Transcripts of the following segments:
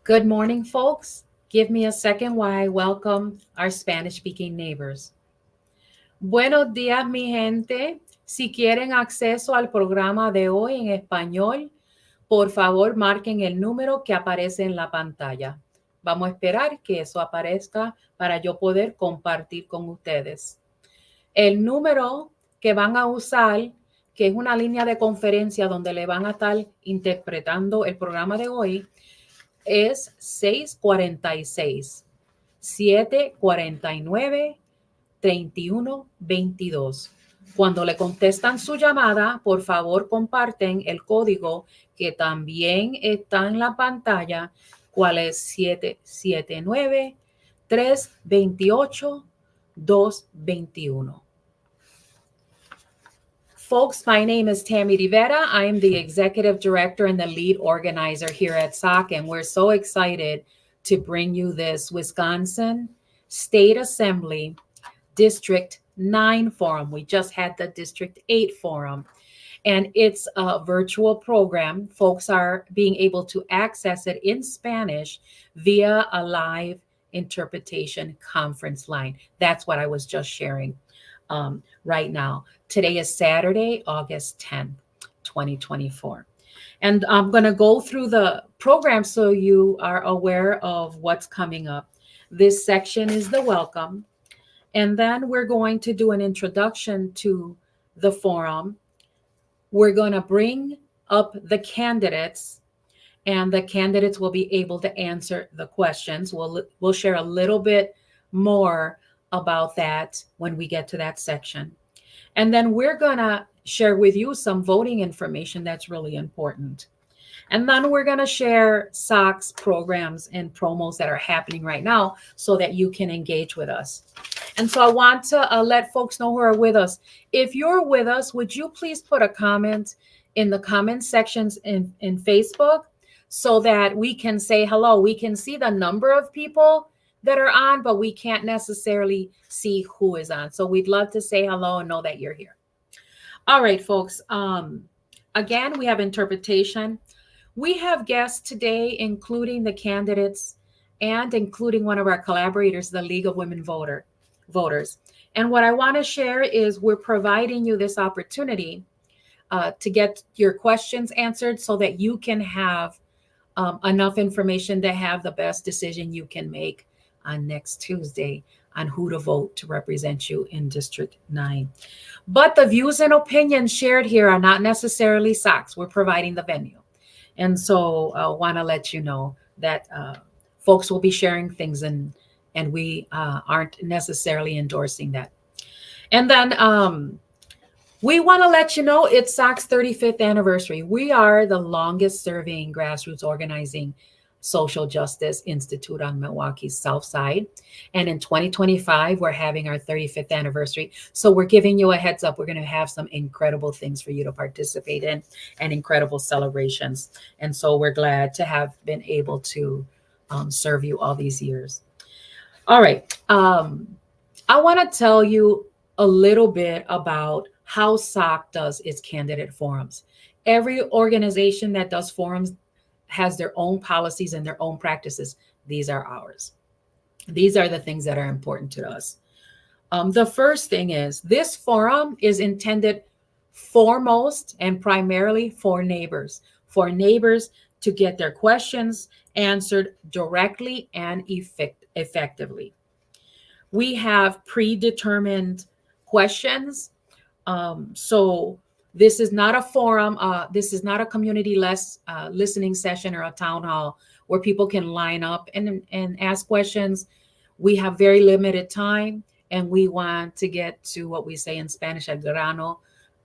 Good morning, folks. Give me a second while I welcome our Spanish speaking neighbors. Buenos días, mi gente. Si quieren acceso al programa de hoy en español, por favor marquen el número que aparece en la pantalla. Vamos a esperar que eso aparezca para yo poder compartir con ustedes. El número que van a usar, que es una línea de conferencia donde le van a estar interpretando el programa de hoy, es 646-749-3122. Cuando le contestan su llamada, por favor comparten el código que también está en la pantalla, cuál es 779-328-221. Folks, my name is Tammy Rivera. I am the executive director and the lead organizer here at SOC, and we're so excited to bring you this Wisconsin State Assembly District 9 Forum. We just had the District 8 Forum, and it's a virtual program. Folks are being able to access it in Spanish via a live interpretation conference line. That's what I was just sharing right now. Today is Saturday, August 10th, 2024. And I'm going to go through the program so you are aware of what's coming up. This section is the welcome. And then we're going to do an introduction to the forum. We're going to bring up the candidates, and the candidates will be able to answer the questions. We'll share a little bit more about that when we get to that section. And then we're going to share with you some voting information that's really important. And then we're going to share SOC's programs and promos that are happening right now so that you can engage with us. And so I want to let folks know who are with us. If you're with us, would you please put a comment in the comment sections in Facebook so that we can say hello? We can see the number of people that are on, but we can't necessarily see who is on. So we'd love to say hello and know that you're here. All right, folks. Again, we have interpretation. We have guests today, including the candidates and including one of our collaborators, the League of Women Voters. And what I want to share is we're providing you this opportunity to get your questions answered so that you can have enough information to have the best decision you can make on next Tuesday on who to vote to represent you in District 9. But the views and opinions shared here are not necessarily SOC's. We're providing the venue. And so I want to let you know that folks will be sharing things and we aren't necessarily endorsing that. And then we want to let you know it's SOC's 35th anniversary. We are the longest serving grassroots organizing social justice institute on Milwaukee's South Side. And in 2025, we're having our 35th anniversary. So we're giving you a heads up. We're going to have some incredible things for you to participate in and incredible celebrations. And so we're glad to have been able to serve you all these years. All right. I want to tell you a little bit about how SOC does its candidate forums. Every organization that does forums has their own policies and their own practices. These are ours. These are the things that are important to us. The first thing is this forum is intended foremost and primarily for neighbors to get their questions answered directly and effectively. We have predetermined questions. So this is not a forum. This is not a community listening session or a town hall where people can line up and ask questions. We have very limited time, and we want to get to what we say in Spanish, el grano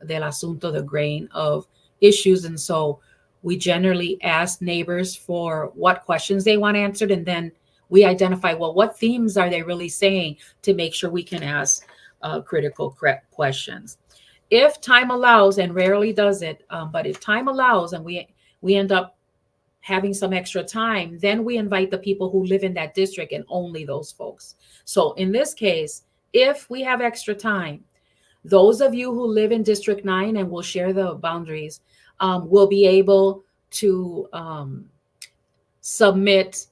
del asunto, the grain of issues. And so we generally ask neighbors for what questions they want answered, and then we identify, well, what themes are they really saying to make sure we can ask critical questions. If time allows, and rarely does it, but if time allows and we end up having some extra time, then we invite the people who live in that district and only those folks. So in this case, if we have extra time, those of you who live in District 9, and we'll share the boundaries, will be able to submit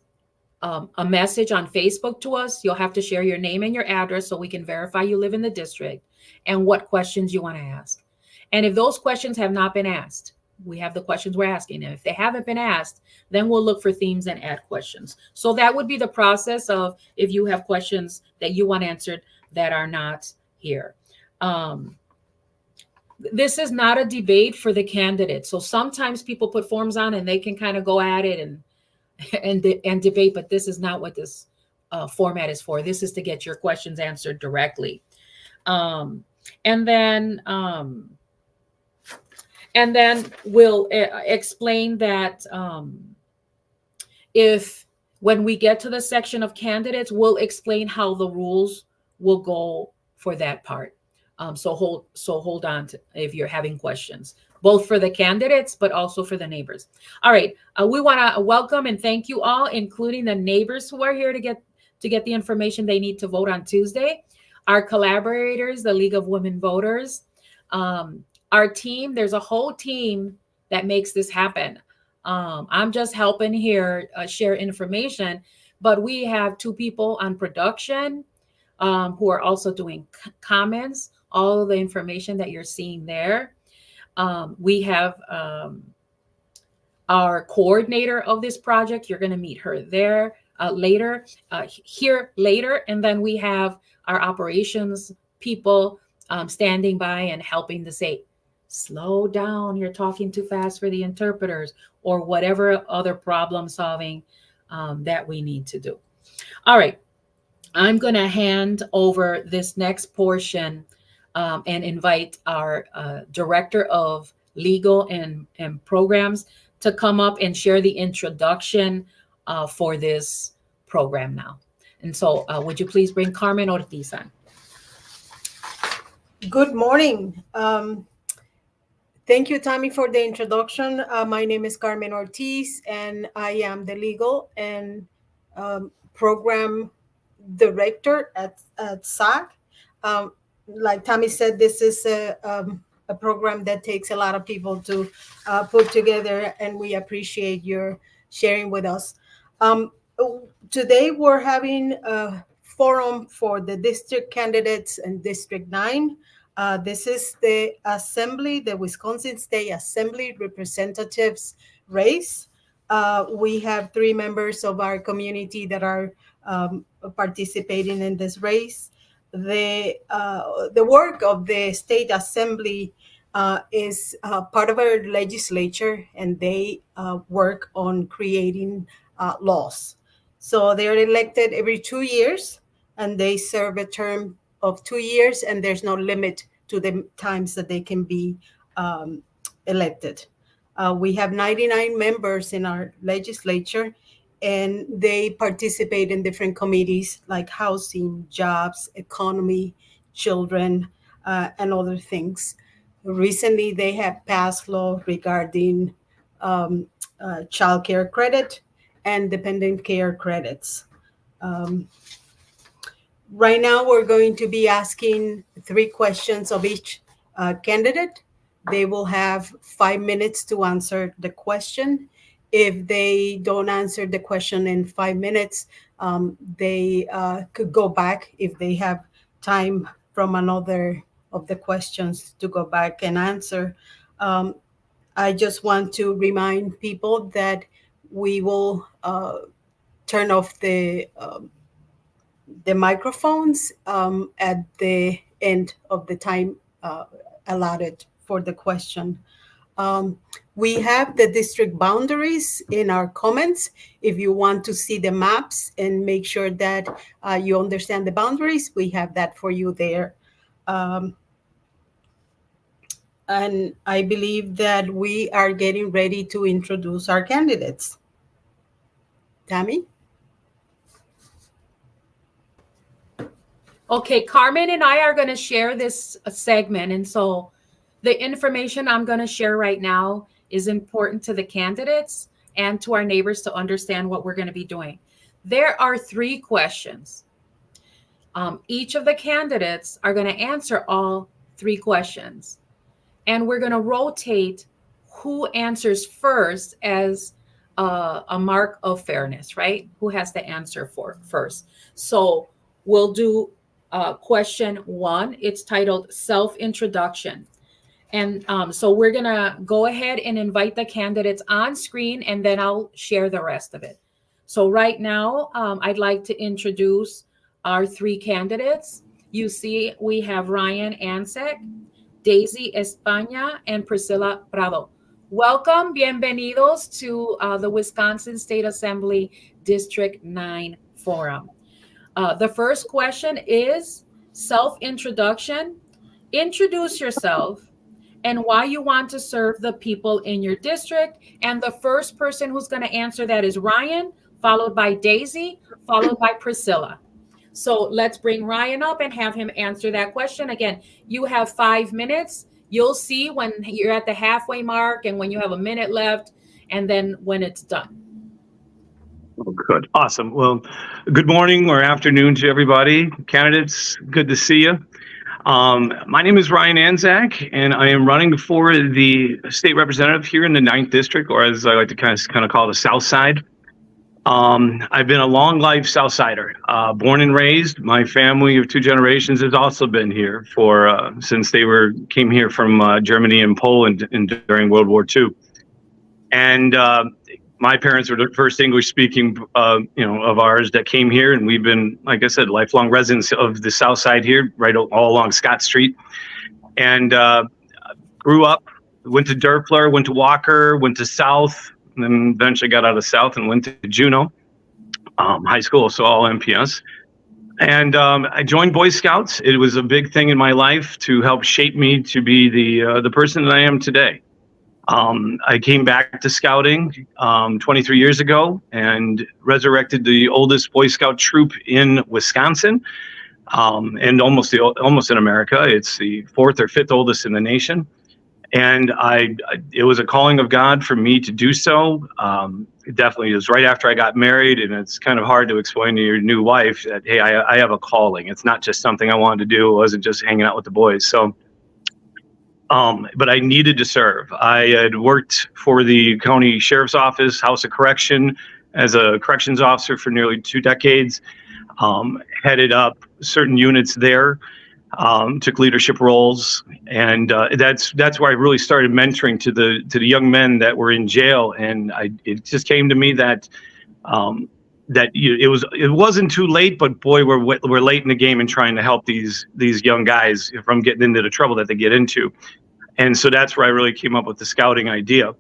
a message on Facebook to us. You'll have to share your name and your address so we can verify you live in the district and what questions you want to ask. And if those questions have not been asked, we have the questions we're asking. And if they haven't been asked, then we'll look for themes and add questions. So that would be the process of if you have questions that you want answered that are not here. This is not a debate for the candidates. So sometimes people put forms on and they can kind of go at it and debate, but this is not what this format is for. This is to get your questions answered directly. And then we'll explain that if when we get to the section of candidates, we'll explain how the rules will go for that part. So hold on to if you're having questions, both for the candidates, but also for the neighbors. All right. We want to welcome and thank you all, including the neighbors who are here to get the information they need to vote on Tuesday. Our collaborators, the League of Women Voters, our team. There's a whole team that makes this happen. I'm just helping here share information, but we have 2 people on production who are also doing comments, all of the information that you're seeing there. We have our coordinator of this project. You're going to meet her there here later. And then we have our operations people standing by and helping to say, slow down, you're talking too fast for the interpreters, or whatever other problem solving that we need to do. All right. I'm going to hand over this next portion and invite our Director of Legal and Programs to come up and share the introduction for this program now. And so would you please bring Carmen Ortiz on? Good morning. Thank you, Tammy, for the introduction. My name is Carmen Ortiz, and I am the Legal and Program Director at SAC. Like Tammy said, this is a program that takes a lot of people to put together, and we appreciate your sharing with us. Today, we're having a forum for the district candidates in District 9. This is the Assembly, the Wisconsin State Assembly representatives race. We have 3 members of our community that are participating in this race. The work of the State Assembly is part of our legislature, and they work on creating laws. So they're elected every 2 years, and they serve a term of 2 years, and there's no limit to the times that they can be elected. We have 99 members in our legislature, and they participate in different committees like housing, jobs, economy, children, and other things. Recently, they have passed law regarding child care credit and dependent care credits. Right now, we're going to be asking 3 questions of each candidate. They will have 5 minutes to answer the question. If they don't answer the question in 5 minutes, they could go back if they have time from another of the questions to go back and answer. I just want to remind people that we will turn off the microphones at the end of the time allotted for the question. We have the district boundaries in our comments. If you want to see the maps and make sure that you understand the boundaries, we have that for you there. And I believe that we are getting ready to introduce our candidates. Tammy? Okay, Carmen and I are going to share this segment. And so the information I'm going to share right now is important to the candidates and to our neighbors to understand what we're going to be doing. There are 3 questions. Each of the candidates are going to answer all 3 questions. And we're going to rotate who answers first as a mark of fairness, right? Who has to answer for first? So we'll do question one. It's titled Self Introduction. And so we're going to go ahead and invite the candidates on screen, and then I'll share the rest of it. So right now, I'd like to introduce our three candidates. You see, we have Ryan Anzac, Daisy España, and Priscilla Prado. Welcome, bienvenidos to the Wisconsin State Assembly District 9 Forum. The first question is self-introduction. Introduce yourself and why you want to serve the people in your district. And the first person who's going to answer that is Ryan, followed by Daisy, followed by Priscilla. So let's bring Ryan up and have him answer that question. Again, you have 5 minutes. You'll see when you're at the halfway mark and when you have a minute left, and then when it's done. Oh, good. Awesome. Well, good morning or afternoon to everybody. Candidates, good to see you. My name is Ryan Anzac, and I am running for the state representative here in the 9th District, or as I like to kind of call the South Side. I've been a long life South Sider, born and raised. My family of 2 generations has also been here for since they came here from Germany and Poland during World War II. And my parents were the first English-speaking, of ours that came here, and we've been, like I said, lifelong residents of the South Side here, right all along Scott Street. And grew up, went to Derfler, went to Walker, went to South, and then eventually got out of South and went to Juneau High School, so all MPS. And I joined Boy Scouts. It was a big thing in my life to help shape me to be the person that I am today. I came back to scouting 23 years ago and resurrected the oldest Boy Scout troop in Wisconsin, and almost in America. It's the 4th or 5th oldest in the nation. And it was a calling of God for me to do so. It definitely is right after I got married, and it's kind of hard to explain to your new wife that, hey, I have a calling. It's not just something I wanted to do. It wasn't just hanging out with the boys. So, but I needed to serve. I had worked for the county sheriff's office, House of Correction, as a corrections officer for nearly 2 decades. Headed up certain units there. Took leadership roles, and that's where I really started mentoring to the young men that were in jail. And it just came to me that it wasn't too late, but boy, we're late in the game in trying to help these young guys from getting into the trouble that they get into. And so that's where I really came up with the scouting idea,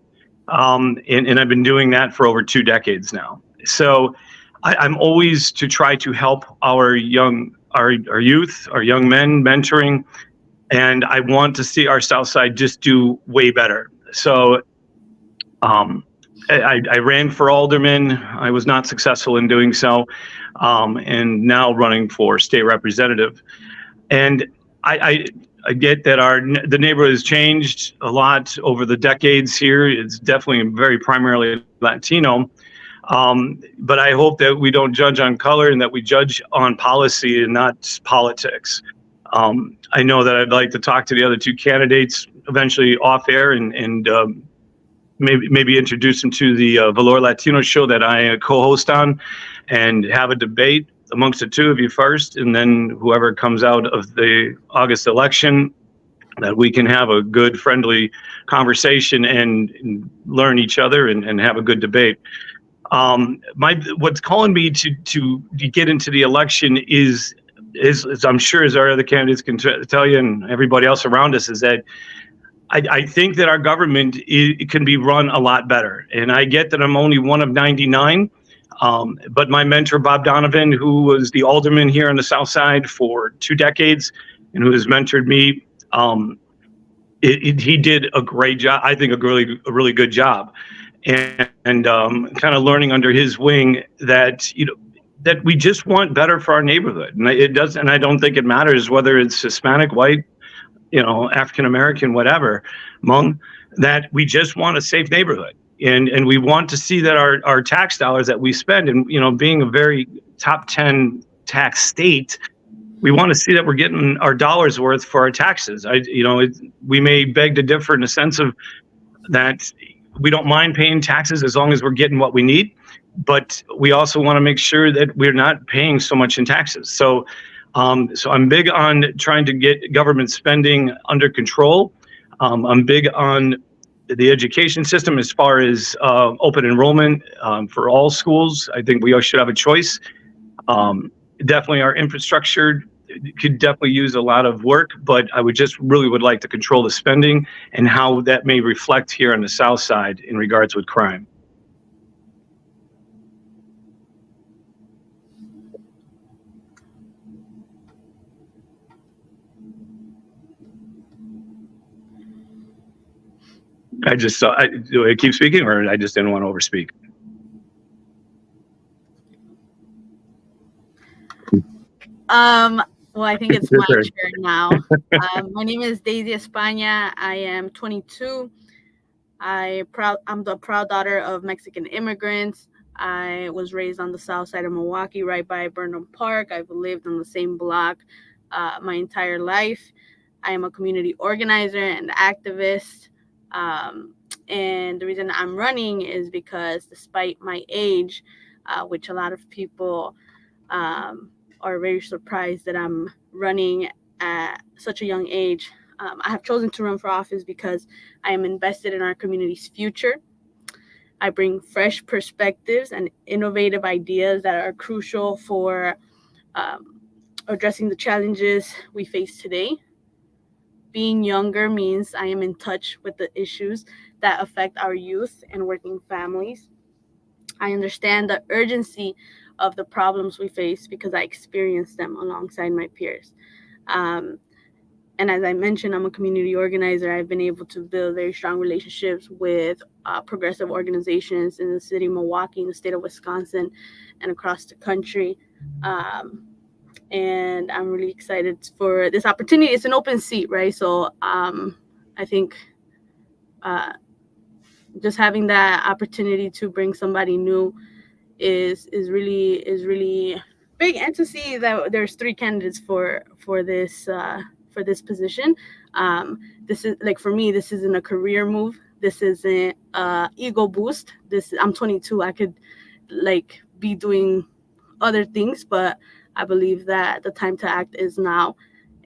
and I've been doing that for over 2 decades now. So I'm always to try to help our youth, our young men, mentoring, and I want to see our South Side just do way better. So I ran for alderman. I was not successful in doing so, and now running for state representative. And I get that the neighborhood has changed a lot over the decades here. It's definitely very primarily Latino. But I hope that we don't judge on color and that we judge on policy and not politics. I know that I'd like to talk to the other 2 candidates eventually off air and maybe introduce them to the Valor Latino show that I co-host on, and have a debate amongst the 2 of you first, and then whoever comes out of the August election, that we can have a good, friendly conversation and learn each other and have a good debate. What's calling me to get into the election is I'm sure, as our other candidates can tell you and everybody else around us, is that I think that our government can be run a lot better. And I get that I'm only one of 99, but my mentor, Bob Donovan, who was the alderman here on the South Side for 2 decades and who has mentored me, he did a great job. I think a really good job. And kind of learning under his wing that that we just want better for our neighborhood, and I don't think it matters whether it's Hispanic, white, African American, whatever, Hmong, that we just want a safe neighborhood, and we want to see that our tax dollars that we spend, and being a very top 10 tax state, we want to see that we're getting our dollars worth for our taxes. We may beg to differ in the sense of that we don't mind paying taxes as long as we're getting what we need, but we also want to make sure that we're not paying so much in taxes. So I'm big on trying to get government spending under control. I'm big on the education system as far as open enrollment for all schools. I think we all should have a choice. Definitely our infrastructure could definitely use a lot of work, but I would like to control the spending and how that may reflect here on the South Side in regards with crime. Do I keep speaking, or I just didn't want to overspeak? Well, I think it's my turn now. My name is Daisy España. I am 22. I'm the proud daughter of Mexican immigrants. I was raised on the south side of Milwaukee, right by Burnham Park. I've lived on the same block my entire life. I am a community organizer and activist. And the reason I'm running is because despite my age, which a lot of people are very surprised that I'm running at such a young age, I have chosen to run for office because I am invested in our community's future. I bring fresh perspectives and innovative ideas that are crucial for addressing the challenges we face today. Being younger means I am in touch with the issues that affect our youth and working families. I understand the urgency of the problems we face because I experienced them alongside my peers. And as I mentioned, I'm a community organizer. I've been able to build very strong relationships with progressive organizations in the city of Milwaukee, in the state of Wisconsin, and across the country. And I'm really excited for this opportunity. It's an open seat, right? So I think just having that opportunity to bring somebody new is really big. And to see that there's 3 candidates for this position. This is, like, for me, this isn't a career move. This isn't ego boost. I'm 22. I could be doing other things, but I believe that the time to act is now,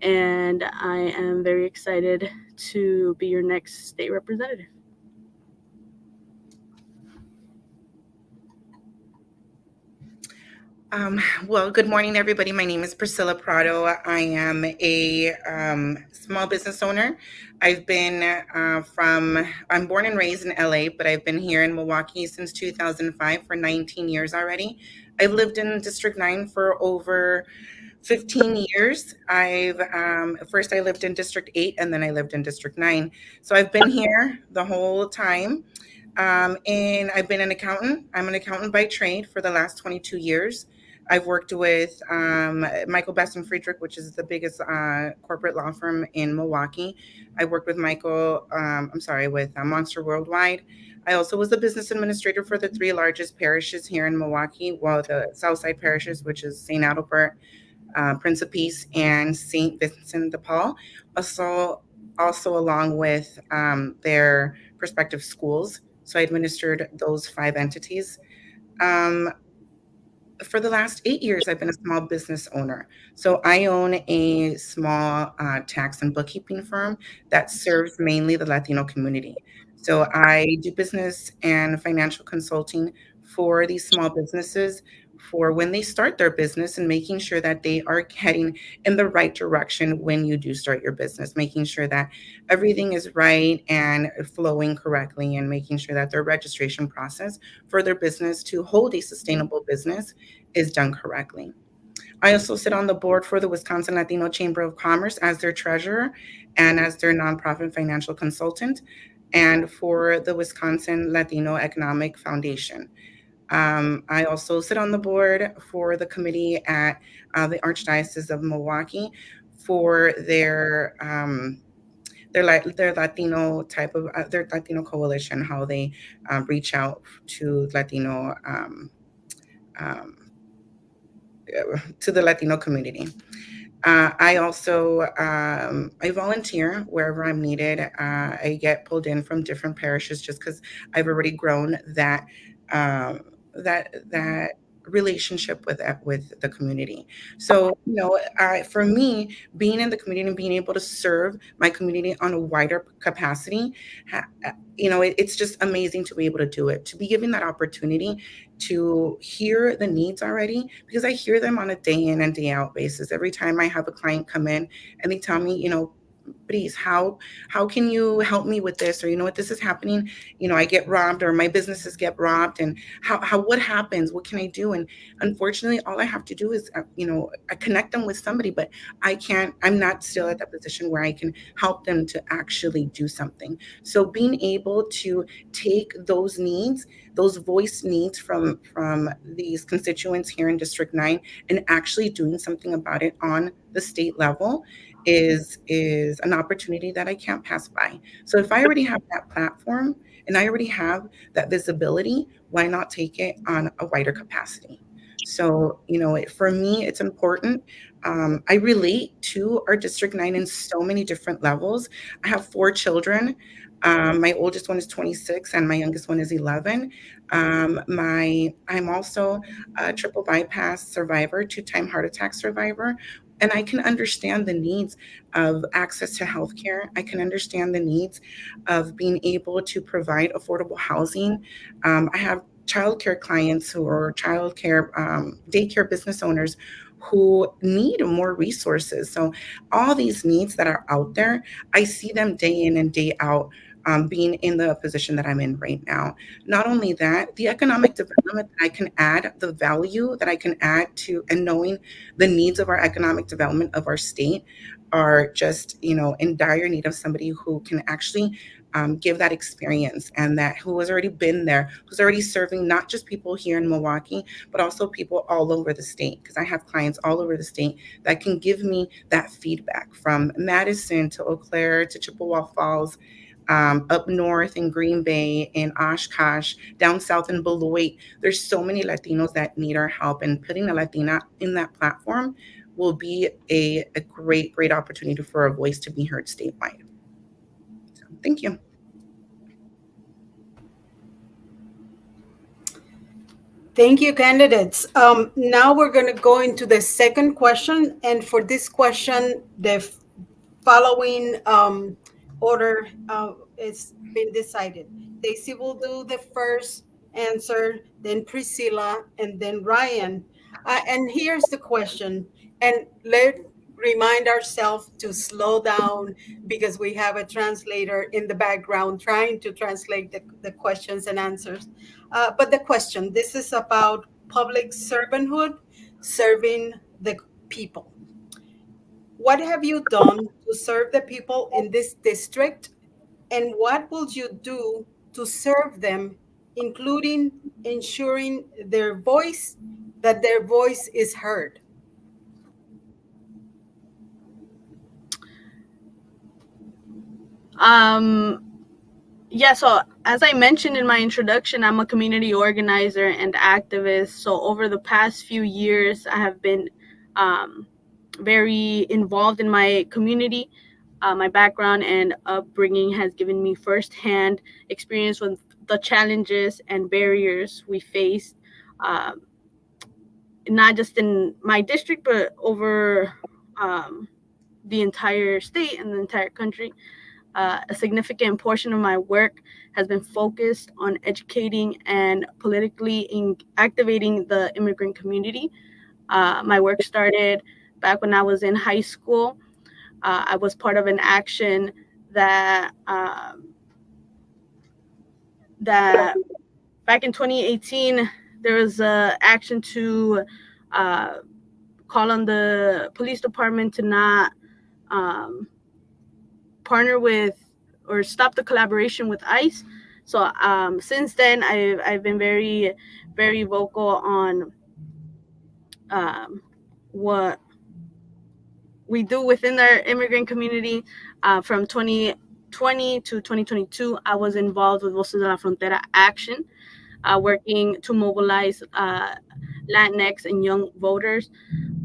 and I am very excited to be your next state representative. Well, good morning, everybody. My name is Priscilla Prado. I am a small business owner. I've been I'm born and raised in LA, but I've been here in Milwaukee since 2005 for 19 years already. I've lived in District 9 for over 15 years. First I lived in District 8 and then I lived in District 9. So I've been here the whole time. And I've been an accountant. I'm an accountant by trade for the last 22 years. I've worked with Michael Best & Friedrich, which is the biggest corporate law firm in Milwaukee. I worked with with Monster Worldwide. I also was the business administrator for the 3 largest parishes here in Milwaukee, the Southside parishes, which is St. Adalbert, Prince of Peace, and St. Vincent de Paul. Also along with their respective schools. So I administered those 5 entities. For the last 8 years, I've been a small business owner. So I own a small tax and bookkeeping firm that serves mainly the Latino community. So I do business and financial consulting for these small businesses for when they start their business, and making sure that they are heading in the right direction when you do start your business, making sure that everything is right and flowing correctly, and making sure that their registration process for their business to hold a sustainable business is done correctly. I also sit on the board for the Wisconsin Latino Chamber of Commerce as their treasurer and as their nonprofit financial consultant, and for the Wisconsin Latino Economic Foundation. I also sit on the board for the committee at the Archdiocese of Milwaukee for their Latino their Latino coalition, how they reach out to Latino to the Latino community. I also I volunteer wherever I'm needed. I get pulled in from different parishes just because I've already grown that relationship with the community. So for me, being in the community and being able to serve my community on a wider capacity, it's just amazing to be able to do it, to be given that opportunity to hear the needs already, because I hear them on a day in and day out basis. Every time I have a client come in and they tell me, please, how can you help me with this? Or what, this is happening, I get robbed, or my businesses get robbed, and what happens? What can I do? And unfortunately, all I have to do is I connect them with somebody, but I'm not still at that position where I can help them to actually do something. So being able to take those needs, those voice needs from these constituents here in District 9, and actually doing something about it on the state level is an opportunity that I can't pass by. So if I already have that platform and I already have that visibility, why not take it on a wider capacity? So, for me, it's important. I relate to our District 9 in so many different levels. I have 4 children. My oldest one is 26 and my youngest one is 11. I'm also a triple bypass survivor, 2-time heart attack survivor. And I can understand the needs of access to healthcare. I can understand the needs of being able to provide affordable housing. I have childcare clients who are childcare, daycare business owners who need more resources. So all these needs that are out there, I see them day in and day out, being in the position that I'm in right now. Not only that, the economic development that I can add, the value that I can add to, and knowing the needs of our economic development of our state are just, in dire need of somebody who can actually give that experience, and that who has already been there, who's already serving not just people here in Milwaukee, but also people all over the state, because I have clients all over the state that can give me that feedback, from Madison to Eau Claire to Chippewa Falls, up north in Green Bay, in Oshkosh, down south in Beloit. There's so many Latinos that need our help, and putting a Latina in that platform will be a great, great opportunity for a voice to be heard statewide. So, thank you. Thank you, candidates. Now we're going to go into the second question. And for this question, the following order is been decided. Daisy will do the first answer, then Priscilla, and then Ryan. And here's the question. And let's remind ourselves to slow down, because we have a translator in the background trying to translate the questions and answers. But the question, this is about public servanthood, serving the people. What have you done to serve the people in this district, and what will you do to serve them, including ensuring that their voice is heard? Yeah, so as I mentioned in my introduction, I'm a community organizer and activist. So over the past few years, I have been very involved in my community. My background and upbringing has given me firsthand experience with the challenges and barriers we face, not just in my district, but over the entire state and the entire country. A significant portion of my work has been focused on educating and politically activating the immigrant community. My work started back when I was in high school. I was part of an action that back in 2018, there was an action to call on the police department to not partner with or stop the collaboration with ICE. So since then, I've been very, very vocal on what we do within our immigrant community. From 2020 to 2022, I was involved with Voces de la Frontera Action, working to mobilize Latinx, and young voters.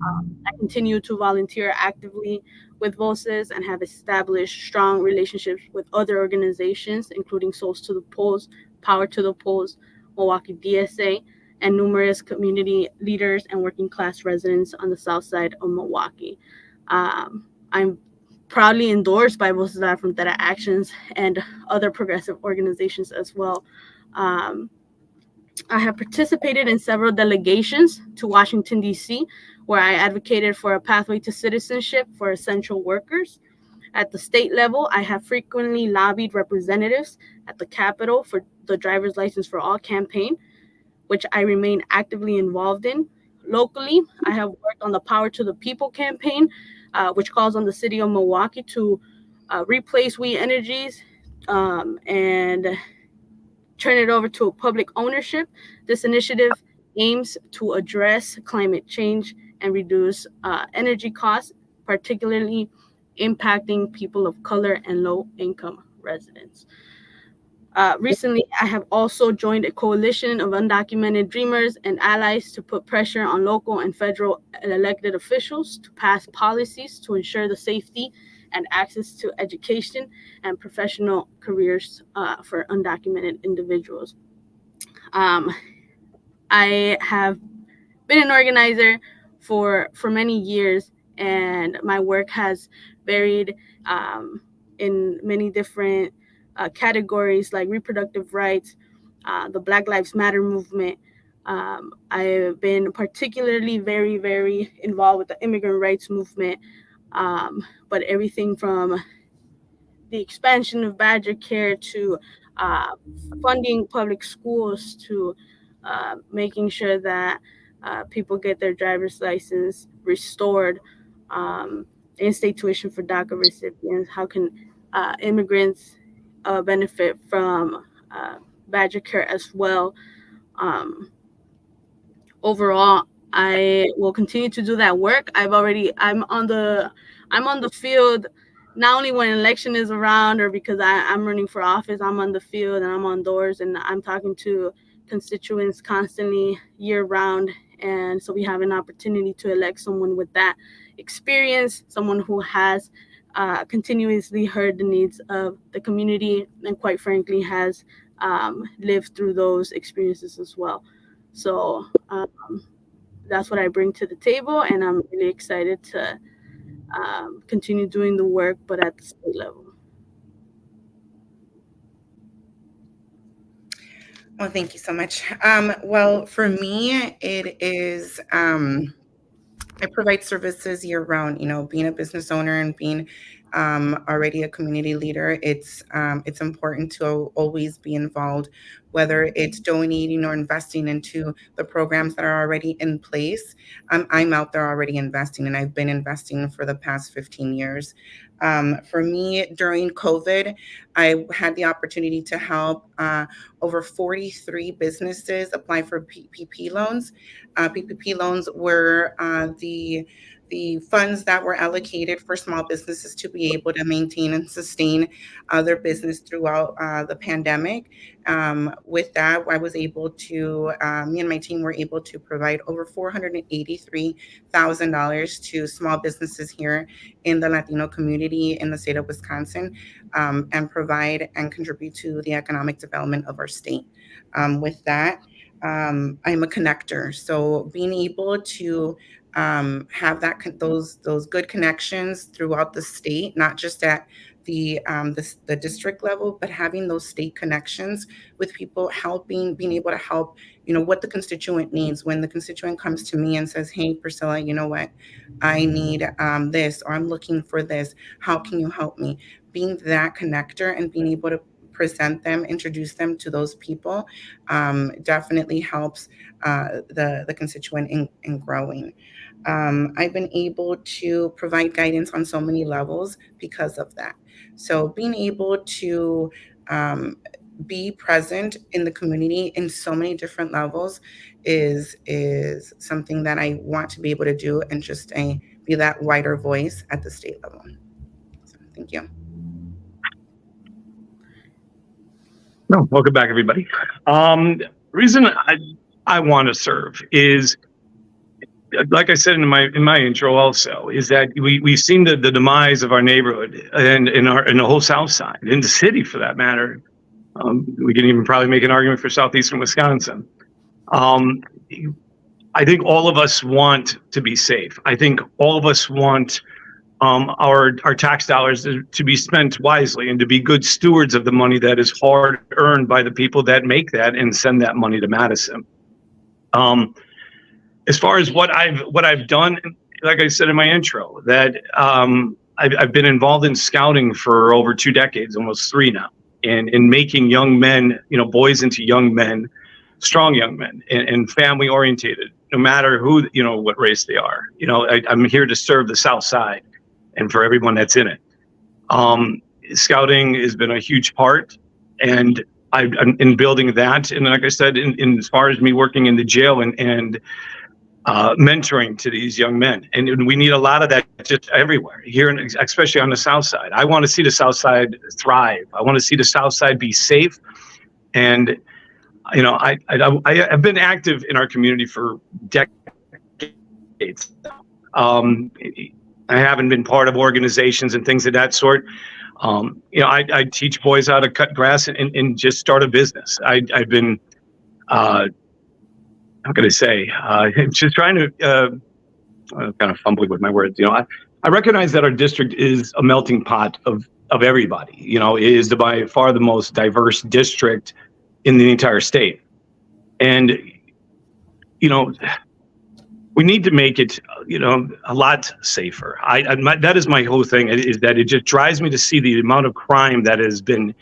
I continue to volunteer actively with Voces and have established strong relationships with other organizations, including Souls to the Polls, Power to the Polls, Milwaukee DSA, and numerous community leaders and working class residents on the south side of Milwaukee. I'm proudly endorsed by Voces de la Frontera Actions and other progressive organizations as well. I have participated in several delegations to Washington, D.C., where I advocated for a pathway to citizenship for essential workers. At the state level, I have frequently lobbied representatives at the Capitol for the Driver's License for All campaign, which I remain actively involved in. Locally, I have worked on the Power to the People campaign, which calls on the city of Milwaukee to replace We Energies and turn it over to public ownership. This initiative aims to address climate change and reduce energy costs, particularly impacting people of color and low-income residents. Recently, I have also joined a coalition of undocumented dreamers and allies to put pressure on local and federal elected officials to pass policies to ensure the safety and access to education and professional careers for undocumented individuals. I have been an organizer for many years, and my work has varied in many different categories like reproductive rights, the Black Lives Matter movement. I've been particularly very, very involved with the immigrant rights movement, but everything from the expansion of Badger Care to funding public schools to making sure that people get their driver's license restored, in-state tuition for DACA recipients. How can immigrants benefit from Badger Care as well? Overall, I will continue to do that work. I'm on the field, not only when election is around or because I'm running for office. I'm on the field and I'm on doors and I'm talking to constituents constantly year round. And so we have an opportunity to elect someone with that experience, someone who has continuously heard the needs of the community and quite frankly has lived through those experiences as well. So that's what I bring to the table, and I'm really excited to continue doing the work, but at the state level. Well, thank you so much. Well, for me, it is, I provide services year round, being a business owner and being already a community leader. It's important to always be involved, whether it's donating or investing into the programs that are already in place. I'm out there already investing, and I've been investing for the past 15 years. For me, during COVID, I had the opportunity to help over 43 businesses apply for PPP loans. PPP loans were the funds that were allocated for small businesses to be able to maintain and sustain their business throughout the pandemic. With that, I was able to, me and my team were able to provide over $483,000 to small businesses here in the Latino community in the state of Wisconsin, and provide and contribute to the economic development of our state. With that, I'm a connector. So being able to have those good connections throughout the state, not just at the district level, but having those state connections with people, being able to help, what the constituent needs. When the constituent comes to me and says, "Hey, Priscilla, you know what? I need this, or I'm looking for this. How can you help me?" Being that connector and being able to present them, introduce them to those people, definitely helps the constituent in growing. I've been able to provide guidance on so many levels because of that. So being able to be present in the community in so many different levels is something that I want to be able to do, and just be that wider voice at the state level. So thank you. No, welcome back, everybody. Reason I want to serve is like I said in my intro also, is that we've seen the demise of our neighborhood and in the whole South Side, in the city for that matter. We can even probably make an argument for southeastern Wisconsin. I think all of us want to be safe. I think all of us want our tax dollars to be spent wisely and to be good stewards of the money that is hard earned by the people that make that and send that money to Madison. As far as what I've done, like I said in my intro, that I've been involved in scouting for over 2 decades, almost 3 now, and in making young men, boys into young men, strong young men, and family orientated, no matter who, what race they are. I'm here to serve the South Side and for everyone that's in it. Scouting has been a huge part, and I'm in building that. And like I said, in as far as me working in the jail and mentoring to these young men, and we need a lot of that just everywhere here, especially on the South Side. I want to see the South Side thrive. I want to see the South Side be safe. And I've been active in our community for decades. I haven't been part of organizations and things of that sort. I teach boys how to cut grass and just start a business. I've been, how can I say, just trying to, kind of fumbling with my words. I recognize that our district is a melting pot of everybody. It is by far the most diverse district in the entire state. And, we need to make it, a lot safer. That is my whole thing, is that it just drives me to see the amount of crime that has been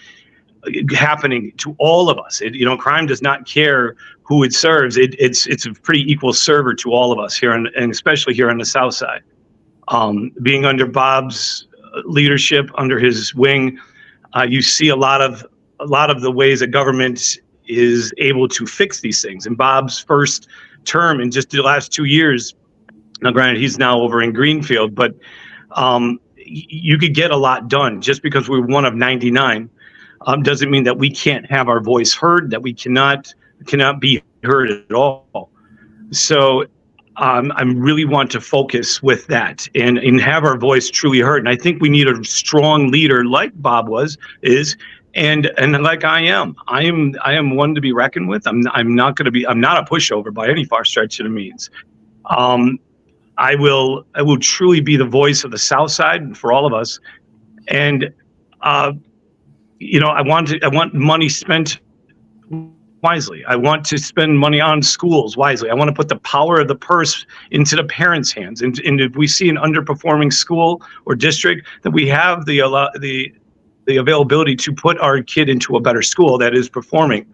happening to all of us. Crime does not care who it serves. It's a pretty equal server to all of us here, and especially here on the South Side. Being under Bob's leadership, under his wing, you see a lot of the ways that government is able to fix these things. In Bob's first term, in just the last 2 years, now granted he's now over in Greenfield, but you could get a lot done. Just because we're one of 99 doesn't mean that we can't have our voice heard, that we cannot be heard at all. So I really want to focus with that and have our voice truly heard. And I think we need a strong leader like Bob and like I am one to be reckoned with. I'm not a pushover by any far stretch of the means. I will truly be the voice of the South Side for all of us. And I want money spent wisely. I want to spend money on schools wisely. I want to put the power of the purse into the parents' hands. And if we see an underperforming school or district, that we have the availability to put our kid into a better school that is performing.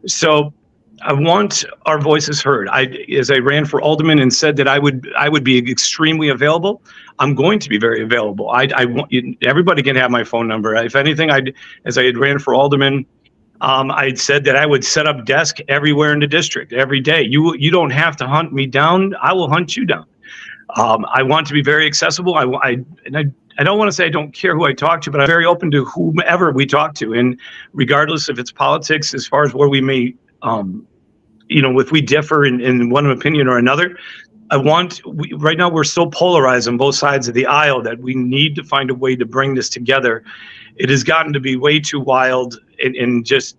So I want our voices heard. As I ran for alderman and said that I would be extremely available, I'm going to be very available. I want everybody can have my phone number. If anything, as I had ran for alderman, I'd said that I would set up desk everywhere in the district every day. You don't have to hunt me down. I will hunt you down. I want to be very accessible. I don't want to say I don't care who I talk to, but I'm very open to whomever we talk to. And regardless if it's politics, as far as where we may, if we differ in one opinion or another, right now we're so polarized on both sides of the aisle that we need to find a way to bring this together. It has gotten to be way too wild and just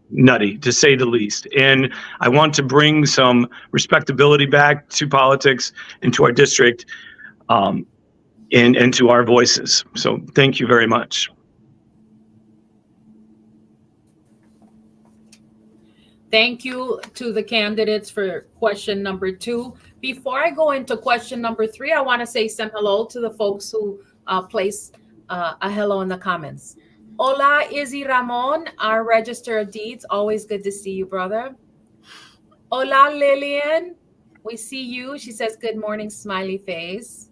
nutty, to say the least. And I want to bring some respectability back to politics and to our district. And to our voices. So thank you very much. Thank you to the candidates for question number 2. Before I go into question number 3, I want to say some hello to the folks who place a hello in the comments. Hola, Izzy Ramon, our Register of Deeds. Always good to see you, brother. Hola, Lillian. We see you. She says, good morning, smiley face.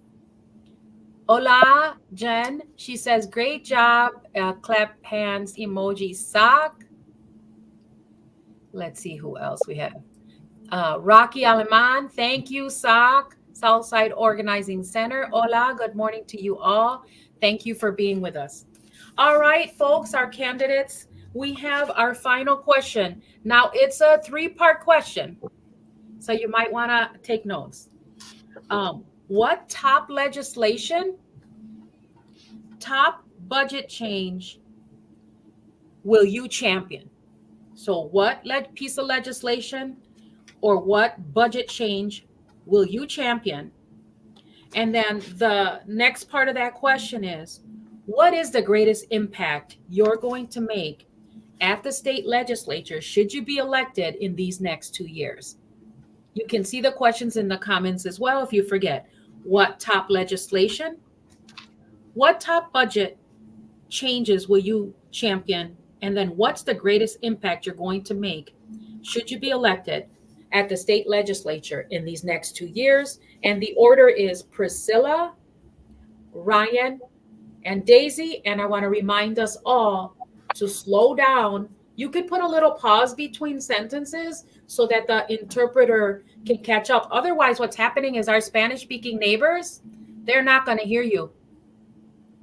Hola, Jen. She says, great job. Clap hands emoji sock. Let's see who else we have. Rocky Aleman. Thank you, sock. Southside Organizing Center. Hola. Good morning to you all. Thank you for being with us. All right, folks, our candidates, we have our final question. Now, it's a 3-part question. So you might want to take notes. What top legislation, top budget change will you champion? So what piece of legislation or what budget change will you champion? And then the next part of that question is, what is the greatest impact you're going to make at the state legislature should you be elected in these next 2 years? You can see the questions in the comments as well if you forget. What top legislation? What top budget changes will you champion? And then what's the greatest impact you're going to make should you be elected at the state legislature in these next 2 years? And the order is Priscilla, Ryan, and Daisy. And I want to remind us all to slow down. You could put a little pause between sentences so that the interpreter can catch up. Otherwise, what's happening is our Spanish-speaking neighbors, they're not going to hear you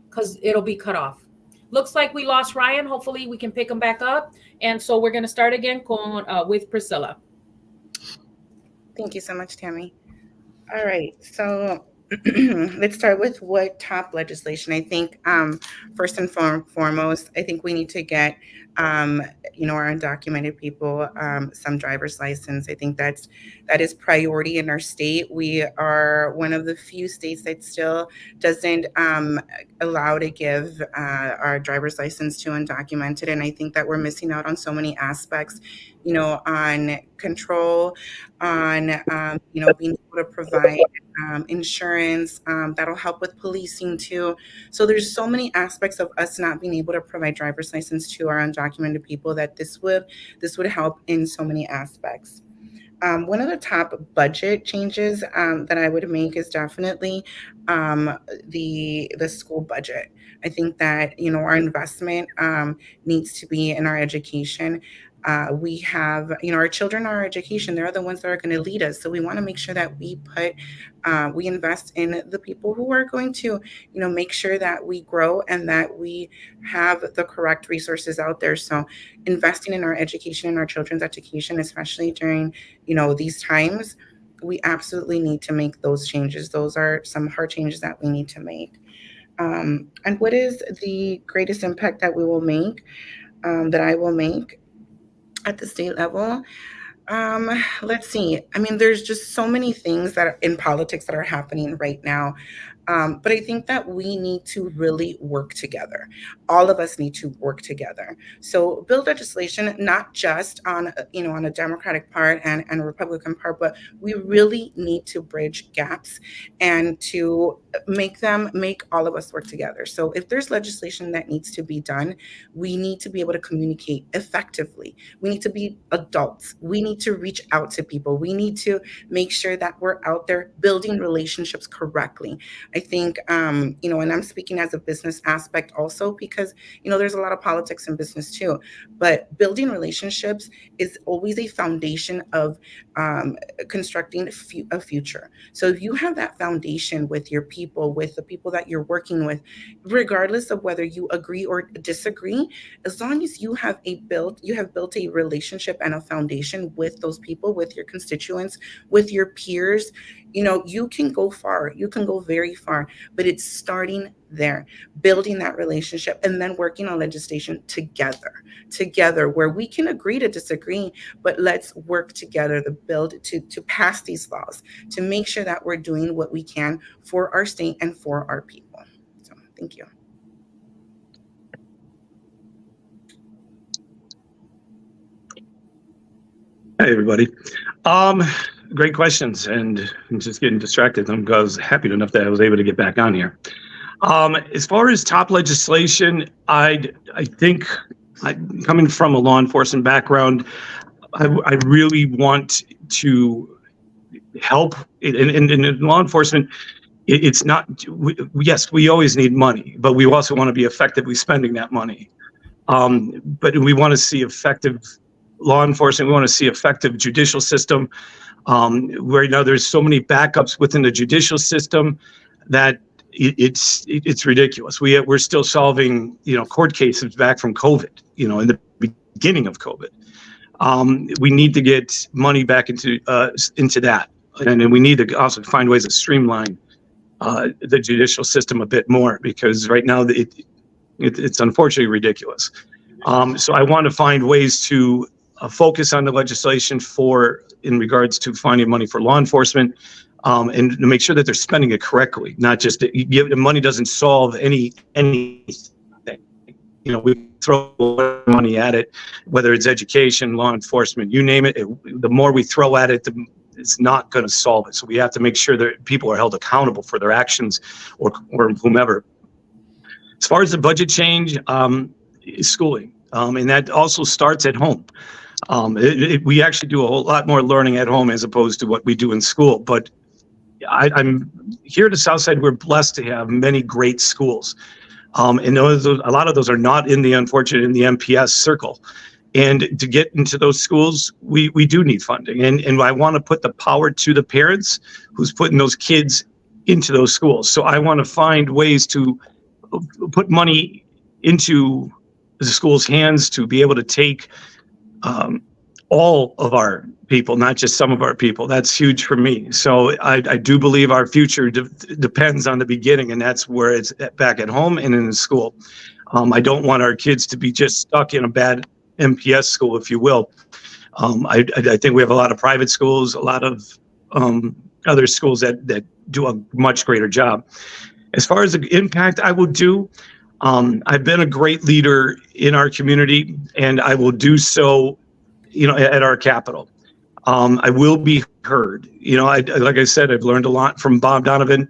because it'll be cut off. Looks like we lost Ryan. Hopefully we can pick him back up. And so we're going to start again with Priscilla. Thank you so much, Tammy. All right, so let's start with what top legislation. I think first and foremost, I think we need to get, our undocumented people some driver's license. I think that is priority in our state. We are one of the few states that still doesn't allow to give our driver's license to undocumented, and I think that we're missing out on so many aspects, on control, on being able to provide insurance that'll help with policing too. So there's so many aspects of us not being able to provide driver's license to our undocumented people that this would help in so many aspects. One of the top budget changes that I would make is definitely the school budget. I think that our investment needs to be in our education. We have, our children are our education. They're the ones that are going to lead us. So we want to make sure that we invest in the people who are going to, make sure that we grow and that we have the correct resources out there. So investing in our education and our children's education, especially during, these times, we absolutely need to make those changes. Those are some hard changes that we need to make. And what is the greatest impact that we will make, that I will make at the state level? Let's see. I mean, there's just so many things that are in politics that are happening right now. But I think that we need to really work together. All of us need to work together. So build legislation, not just on a Democratic part and a Republican part, but we really need to bridge gaps and to make all of us work together. So if there's legislation that needs to be done, we need to be able to communicate effectively. We need to be adults. We need to reach out to people. We need to make sure that we're out there building relationships correctly. I think, and I'm speaking as a business aspect also because, there's a lot of politics in business too, but building relationships is always a foundation of constructing a future. So if you have that foundation with your people, with the people that you're working with, regardless of whether you agree or disagree, as long as you have built a relationship and a foundation with those people, with your constituents, with your peers, you can go far. You can go very far, but it's starting there, building that relationship and then working on legislation together where we can agree to disagree, but let's work together to pass these laws, to make sure that we're doing what we can for our state and for our people. So thank you. Hey, everybody. Great questions, and I'm just getting distracted. I was happy enough that I was able to get back on here. As far as top legislation, I think, coming from a law enforcement background, I really want to help. In law enforcement, it's not. Yes, we always need money, but we also want to be effectively spending that money. But we want to see effective law enforcement. We want to see effective judicial system. Where there's so many backups within the judicial system that it's ridiculous. We're still solving court cases back from COVID, in the beginning of COVID. We need to get money back into that, and then we need to also find ways to streamline the judicial system a bit more, because right now it's unfortunately ridiculous. So I want to find ways to focus on the legislation in regards to finding money for law enforcement, and to make sure that they're spending it correctly, not just the money doesn't solve anything. You know, we throw money at it, whether it's education, law enforcement, you name it. The more we throw at it, it's not going to solve it. So we have to make sure that people are held accountable for their actions, or whomever. As far as the budget change, schooling, and that also starts at home. We actually do a whole lot more learning at home as opposed to what we do in school. But I'm here at the Southside. We're blessed to have many great schools. And a lot of those are not in the MPS circle. And to get into those schools, we do need funding. And I want to put the power to the parents who's putting those kids into those schools. So I want to find ways to put money into the school's hands to be able to take all of our people, not just some of our people. That's huge for me. So I do believe our future depends on the beginning, and that's where it's back at home and in the school. I don't want our kids to be just stuck in a bad MPS school, if you will. I think we have a lot of private schools, a lot of other schools that do a much greater job. As far as the impact I will do, I've been a great leader in our community, and I will do so, at our Capitol. I will be heard. Like I said, I've learned a lot from Bob Donovan,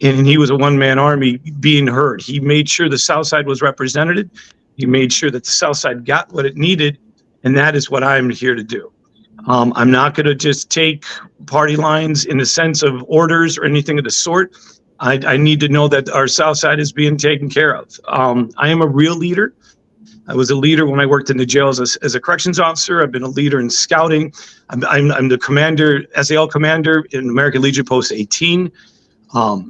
and he was a one-man army being heard. He made sure the Southside was represented. He made sure that the Southside got what it needed, and that is what I'm here to do. I'm not going to just take party lines in the sense of orders or anything of the sort. I need to know that our Southside is being taken care of. I am a real leader. I was a leader when I worked in the jails as a corrections officer. I've been a leader in scouting. I'm the commander, SAL commander in American Legion Post 18. I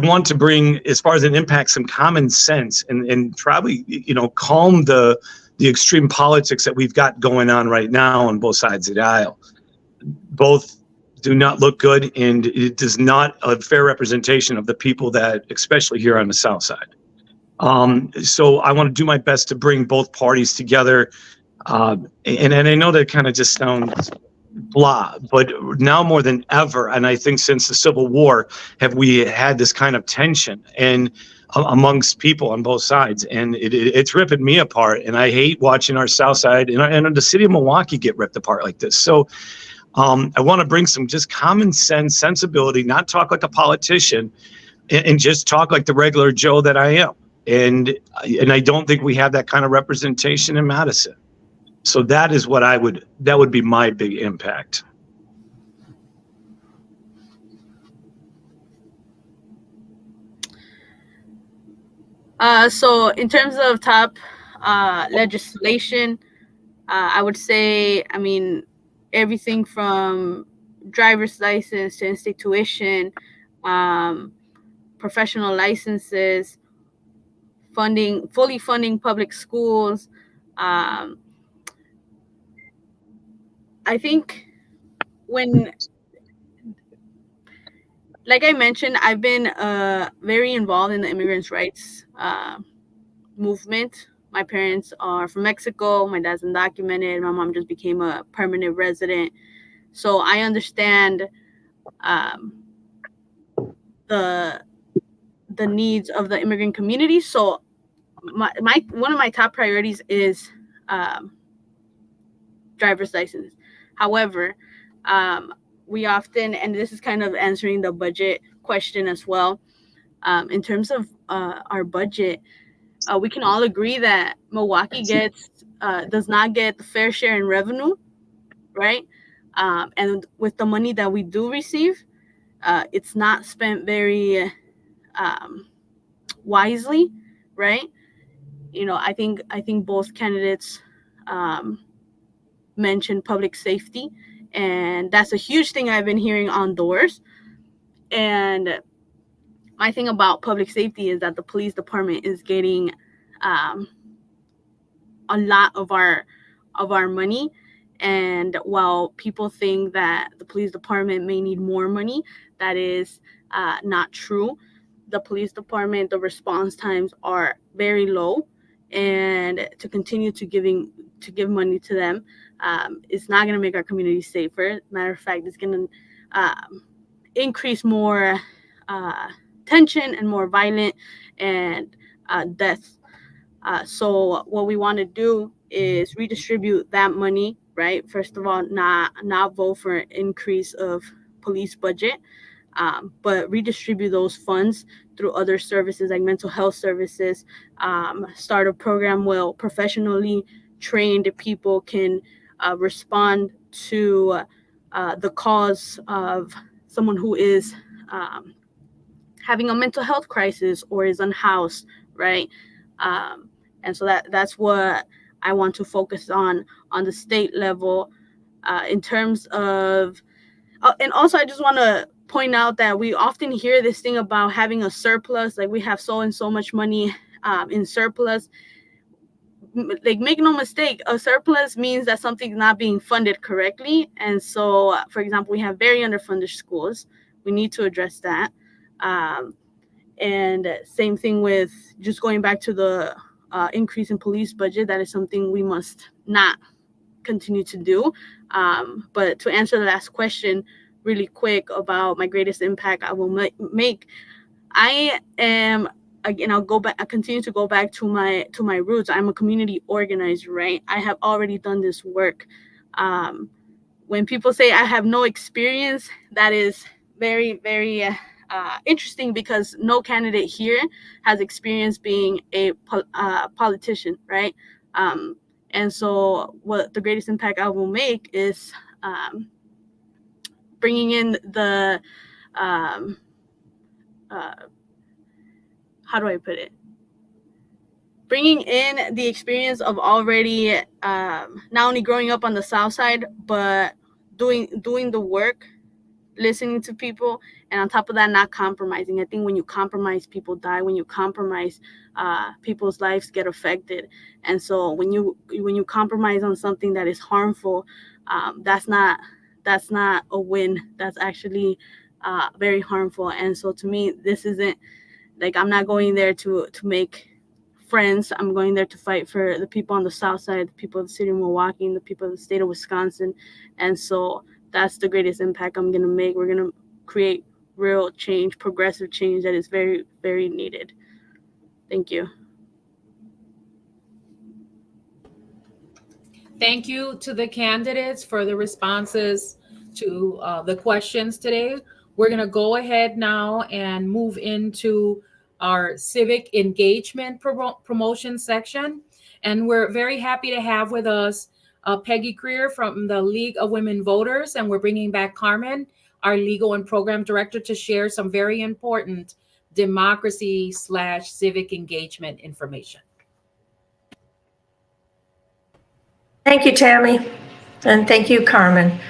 want to bring, as far as an impact, some common sense and probably, calm the extreme politics that we've got going on right now on both sides of the aisle. Both do not look good, and it is not a fair representation of the people that, especially here on the South Side. So I want to do my best to bring both parties together. And I know that kind of just sounds blah, but now more than ever, and I think since the Civil War, have we had this kind of tension and amongst people on both sides, and it's ripping me apart. And I hate watching our South Side and the city of Milwaukee get ripped apart like this. So I want to bring some just common sense, sensibility, not talk like a politician, and just talk like the regular Joe that I am. And I don't think we have that kind of representation in Madison. So that is what that would be my big impact. So in terms of top legislation, I would say, everything from driver's license to in-state tuition, professional licenses, fully funding public schools. I think like I mentioned, I've been very involved in the immigrants' rights movement. My parents are from Mexico. My dad's undocumented. My mom just became a permanent resident. So I understand the needs of the immigrant community. So one of my top priorities is driver's license. However, we often, and this is kind of answering the budget question as well, in terms of our budget, we can all agree that Milwaukee does not get the fair share in revenue, right? And with the money that we do receive, it's not spent very wisely, right? I think both candidates mentioned public safety, and that's a huge thing I've been hearing on doors. And my thing about public safety is that the police department is getting a lot of our of our money. And while people think that the police department may need more money, that is not true. The police department, the response times are very low, and to continue to give money to them is not going to make our community safer. Matter of fact, it's going to increase more tension and more violent and deaths. So what we want to do is redistribute that money, right? First of all, not vote for an increase of police budget, but redistribute those funds through other services like mental health services, start a program where professionally trained people can respond to the cause of someone who is having a mental health crisis or is unhoused, right? And so that's what I want to focus on the state level in terms of, and also I just want to point out that we often hear this thing about having a surplus, like we have so and so much money in surplus. Like, make no mistake, a surplus means that something's not being funded correctly. And so, for example, we have very underfunded schools. We need to address that. And same thing with just going back to the increase in police budget. That is something we must not continue to do. But to answer the last question really quick about my greatest impact I will make, I am, again, I continue to go back to my roots. I'm a community organizer, right? I have already done this work. When people say I have no experience, that is very, very interesting, because no candidate here has experience being a politician, right? And so what the greatest impact I will make is bringing in the, how do I put it? Bringing in the experience of already not only growing up on the South Side, but doing the work, listening to people, and on top of that, not compromising. I think when you compromise, people die. When you compromise, people's lives get affected. And so when you compromise on something that is harmful, that's not a win. That's actually very harmful. And so to me, this isn't like, I'm not going there to make friends. I'm going there to fight for the people on the South Side, the people of the city of Milwaukee, and the people of the state of Wisconsin. And so that's the greatest impact I'm going to make. We're going to create real change, progressive change that is very, very needed. Thank you. Thank you to the candidates for the responses to the questions today. We're going to go ahead now and move into our civic engagement promotion section. And we're very happy to have with us Peggy Greer from the League of Women Voters, and we're bringing back Carmen, our legal and program director, to share some very important democracy/civic engagement information. Thank you, Tammy, and thank you, Carmen.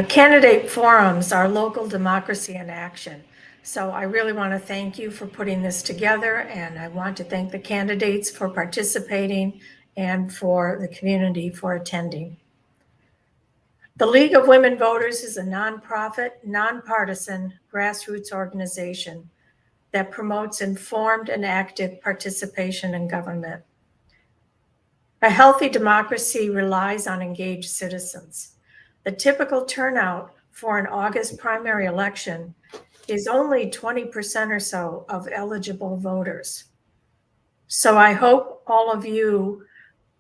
Candidate forums are local democracy in action. So I really want to thank you for putting this together, and I want to thank the candidates for participating and for the community for attending. The League of Women Voters is a nonprofit, nonpartisan, grassroots organization that promotes informed and active participation in government. A healthy democracy relies on engaged citizens. The typical turnout for an August primary election is only 20% or so of eligible voters. So I hope all of you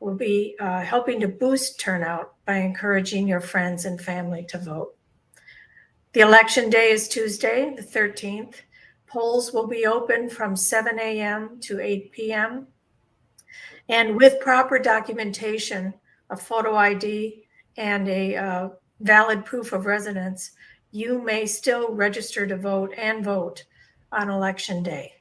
will be helping to boost turnout by encouraging your friends and family to vote. The election day is Tuesday, the 13th. Polls will be open from 7 a.m. to 8 p.m. And with proper documentation, a photo ID, and a valid proof of residence, you may still register to vote and vote on election day.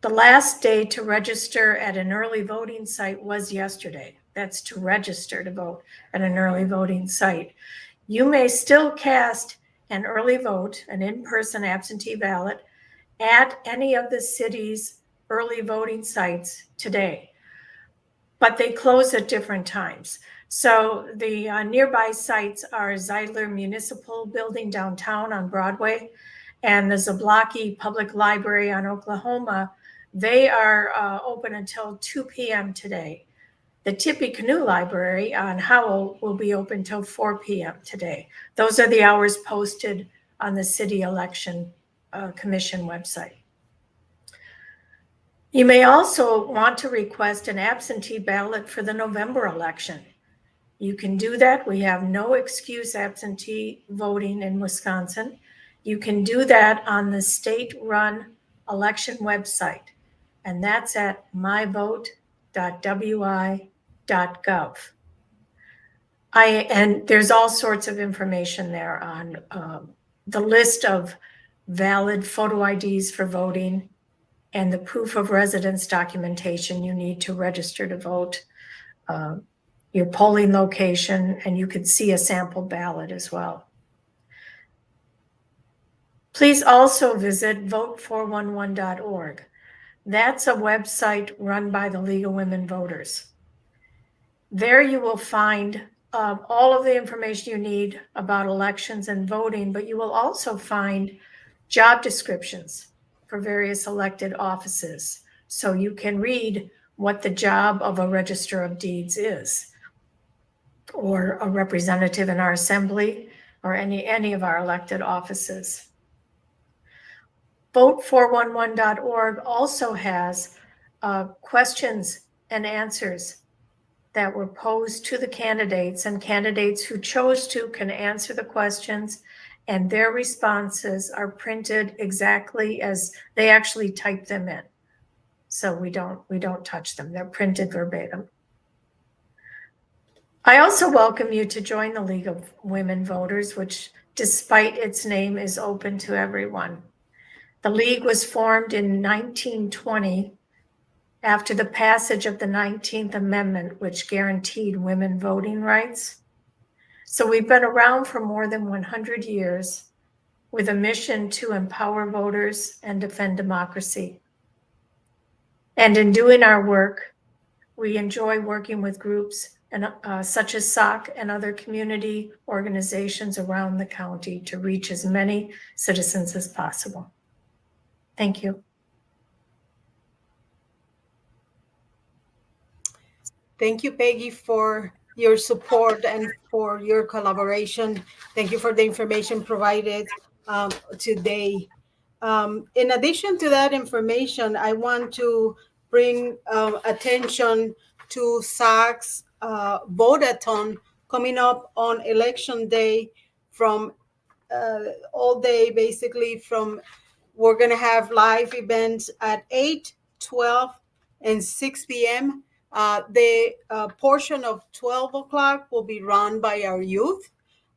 The last day to register at an early voting site was yesterday. That's to register to vote at an early voting site. You may still cast an early vote, an in-person absentee ballot, at any of the city's early voting sites today. but they close at different times. So the nearby sites are Zeidler Municipal Building downtown on Broadway and the Zablocki Public Library on Oklahoma. They are open until 2 p.m. today. The Tippecanoe Library on Howell will be open till 4 p.m. today. Those are the hours posted on the City Election Commission website. You may also want to request an absentee ballot for the November election. You can do that. We have no excuse absentee voting in Wisconsin. You can do that on the state-run election website, and that's at myvote.wi.gov. And there's all sorts of information there on the list of valid photo IDs for voting and the proof of residence documentation you need to register to vote, your polling location, and you could see a sample ballot as well. Please also visit vote411.org. That's a website run by the League of Women Voters. There you will find all of the information you need about elections and voting, but you will also find job descriptions for various elected offices. So you can read what the job of a Register of Deeds is, or a representative in our assembly, or any of our elected offices. Vote411.org also has questions and answers that were posed to the candidates, and candidates who chose to can answer the questions, and their responses are printed exactly as they actually type them in. So we don't touch them. They're printed verbatim. I also welcome you to join the League of Women Voters, which, despite its name, is open to everyone. The League was formed in 1920 after the passage of the 19th Amendment, which guaranteed women voting rights. So we've been around for more than 100 years with a mission to empower voters and defend democracy. And in doing our work, we enjoy working with groups such as SOC and other community organizations around the county to reach as many citizens as possible. Thank you. Thank you, Peggy, for your support and for your collaboration. Thank you for the information provided today. In addition to that information, I want to bring attention to SAC's vote-a-thon coming up on election day from all day, basically from, we're going to have live events at 8, 12, and 6 p.m. The portion of 12 o'clock will be run by our youth.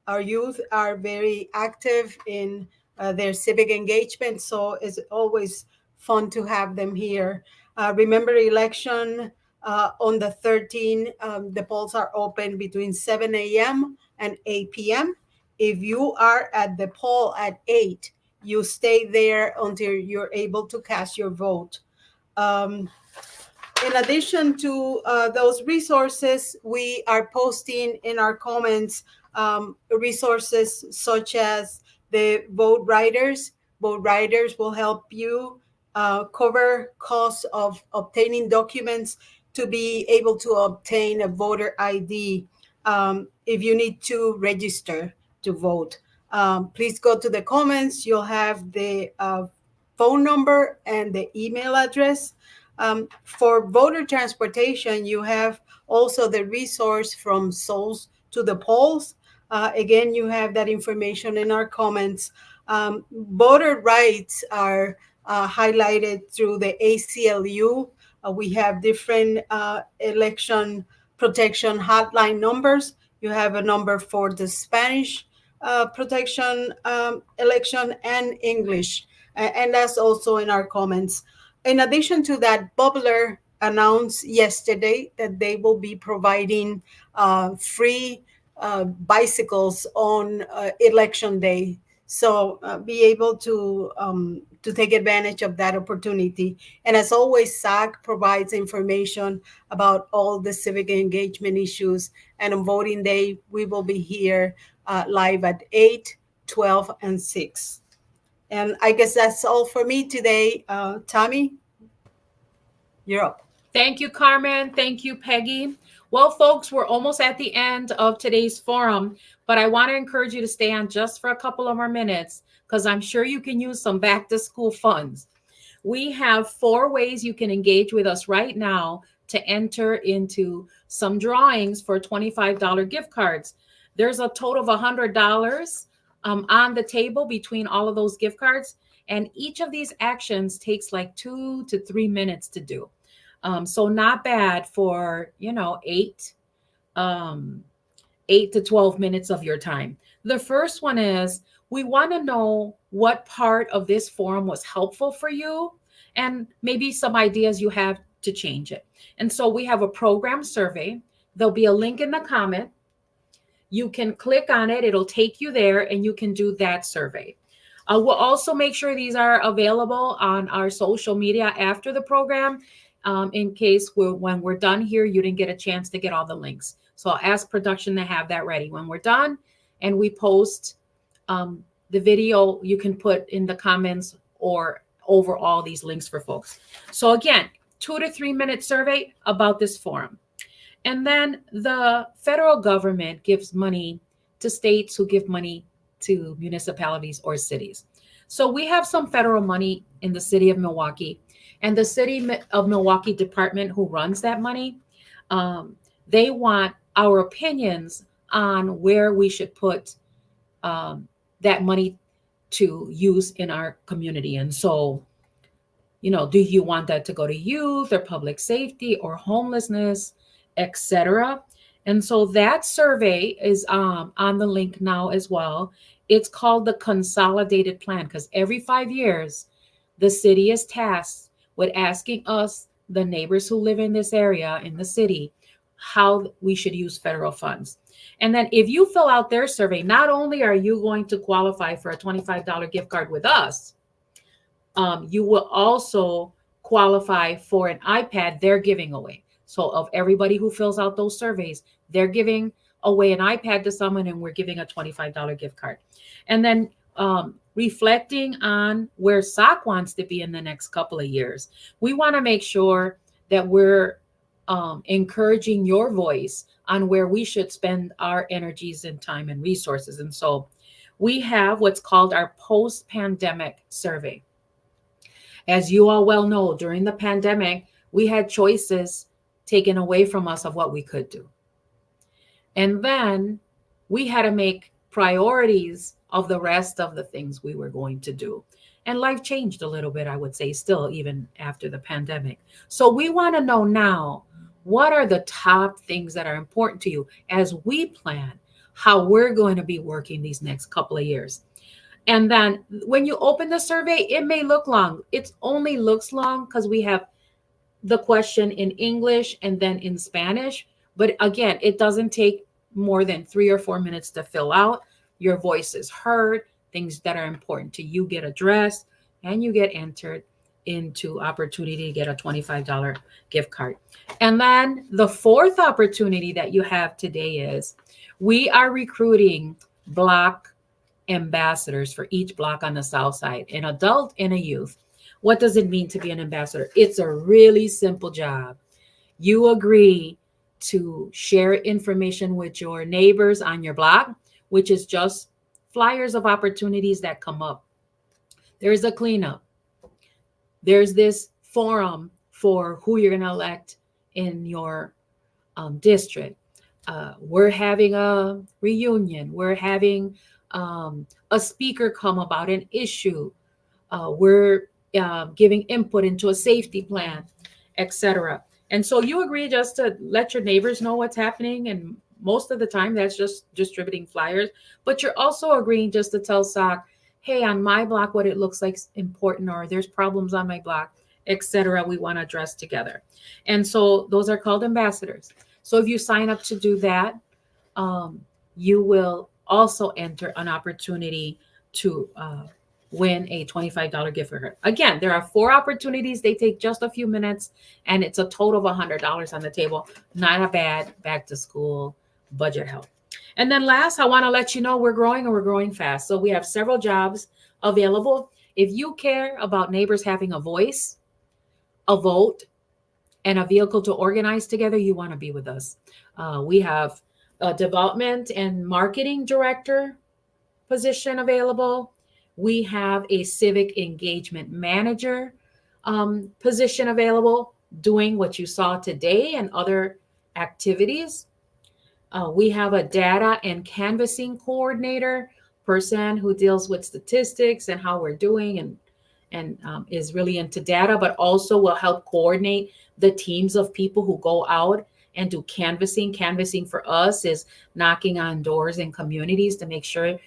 Our youth are very active in their civic engagement, so it's always fun to have them here. Remember, election on the 13th, the polls are open between 7 a.m. and 8 p.m. If you are at the poll at 8, you stay there until you're able to cast your vote. In addition to those resources, we are posting in our comments resources such as the Vote Riders. Vote Riders will help you cover costs of obtaining documents to be able to obtain a voter ID if you need to register to vote. Please go to the comments. You'll have the phone number and the email address. For voter transportation, you have also the resource from Souls to the Polls. Again, you have that information in our comments. Voter rights are highlighted through the ACLU. We have different election protection hotline numbers. You have a number for the Spanish protection election and English. And that's also in our comments. In addition to that, Bubbler announced yesterday that they will be providing free bicycles on election day. So be able to take advantage of that opportunity. And as always, SAC provides information about all the civic engagement issues. And on voting day, we will be here live at 8, 12, and 6. And I guess that's all for me today. Tommy, you're up. Thank you, Carmen. Thank you, Peggy. Well, folks, we're almost at the end of today's forum, but I want to encourage you to stay on just for a couple of more minutes because I'm sure you can use some back to school funds. We have 4 ways you can engage with us right now to enter into some drawings for $25 gift cards. There's a total of $100 on the table between all of those gift cards, and each of these actions takes like 2 to 3 minutes to do. So not bad for, 8 to 12 minutes of your time. The first one is we want to know what part of this forum was helpful for you and maybe some ideas you have to change it. And so we have a program survey. There'll be a link in the comment. You can click on it. It'll take you there and you can do that survey. We'll also make sure these are available on our social media after the program. In case when we're done here, you didn't get a chance to get all the links. So I'll ask production to have that ready. When we're done and we post the video, you can put in the comments or over all these links for folks. So again, 2 to 3 minute survey about this forum. And then the federal government gives money to states who give money to municipalities or cities. So we have some federal money in the city of Milwaukee. And the city of Milwaukee department who runs that money, they want our opinions on where we should put that money to use in our community. And so, do you want that to go to youth or public safety or homelessness, etc.? And so that survey is on the link now as well. It's called the Consolidated Plan because every 5 years, the city is tasked with asking us, the neighbors who live in this area in the city, how we should use federal funds. And then if you fill out their survey, not only are you going to qualify for a $25 gift card with us, you will also qualify for an iPad they're giving away. So of everybody who fills out those surveys, they're giving away an iPad to someone and we're giving a $25 gift card. And then reflecting on where SAC wants to be in the next couple of years. We want to make sure that we're encouraging your voice on where we should spend our energies and time and resources. And so we have what's called our post-pandemic survey. As you all well know, during the pandemic, we had choices taken away from us of what we could do. And then we had to make priorities of the rest of the things we were going to do. And life changed a little bit, I would say, still, even after the pandemic. So we want to know now, what are the top things that are important to you as we plan how we're going to be working these next couple of years? And then when you open the survey, it may look long. It only looks long because we have the question in English and then in Spanish. But again, it doesn't take more than 3 or 4 minutes to fill out. Your voice is heard, things that are important to you get addressed, and you get entered into opportunity to get a $25 gift card. And then the fourth opportunity that you have today is we are recruiting block ambassadors for each block on the South Side, an adult and a youth. What does it mean to be an ambassador? It's a really simple job. You agree to share information with your neighbors on your block, which is just flyers of opportunities that come up. There's a cleanup. There's this forum for who you're going to elect in your district. We're having a reunion. We're having a speaker come about an issue. We're giving input into a safety plan, etc. And so you agree just to let your neighbors know what's happening. And most of the time that's just distributing flyers, but you're also agreeing just to tell SAC, hey, on my block, what it looks like is important, or there's problems on my block, etc. we want to address together. And so those are called ambassadors. So if you sign up to do that, you will also enter an opportunity to win a $25 gift card. Again, there are 4 opportunities. They take just a few minutes, and it's a total of $100 on the table. Not a bad back to school budget help. And then last, I want to let you know we're growing and we're growing fast. So we have several jobs available. If you care about neighbors having a voice, a vote, and a vehicle to organize together, you want to be with us. We have a development and marketing director position available. We have a civic engagement manager position available, doing what you saw today and other activities. We have a data and canvassing coordinator, person who deals with statistics and how we're doing and is really into data, but also will help coordinate the teams of people who go out and do canvassing. Canvassing for us is knocking on doors in communities to make sure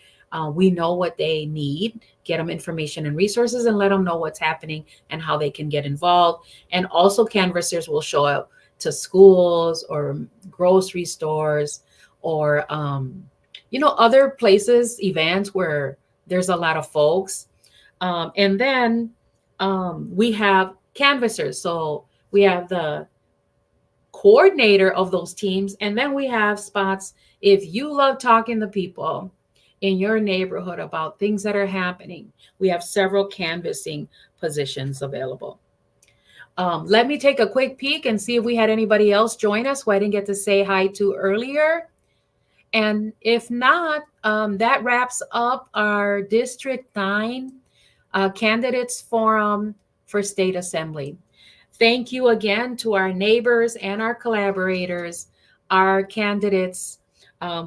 we know what they need, get them information and resources, and let them know what's happening and how they can get involved. And also canvassers will show up to schools or grocery stores or, other places, events where there's a lot of folks. And then we have canvassers. So we have the coordinator of those teams. And then we have spots. If you love talking to people in your neighborhood about things that are happening, we have several canvassing positions available. Let me take a quick peek and see if we had anybody else join us who I didn't get to say hi to earlier. And if not, that wraps up our District 9 Candidates Forum for State Assembly. Thank you again to our neighbors and our collaborators, our candidates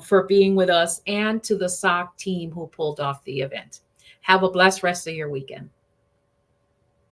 for being with us, and to the SOC team who pulled off the event. Have a blessed rest of your weekend.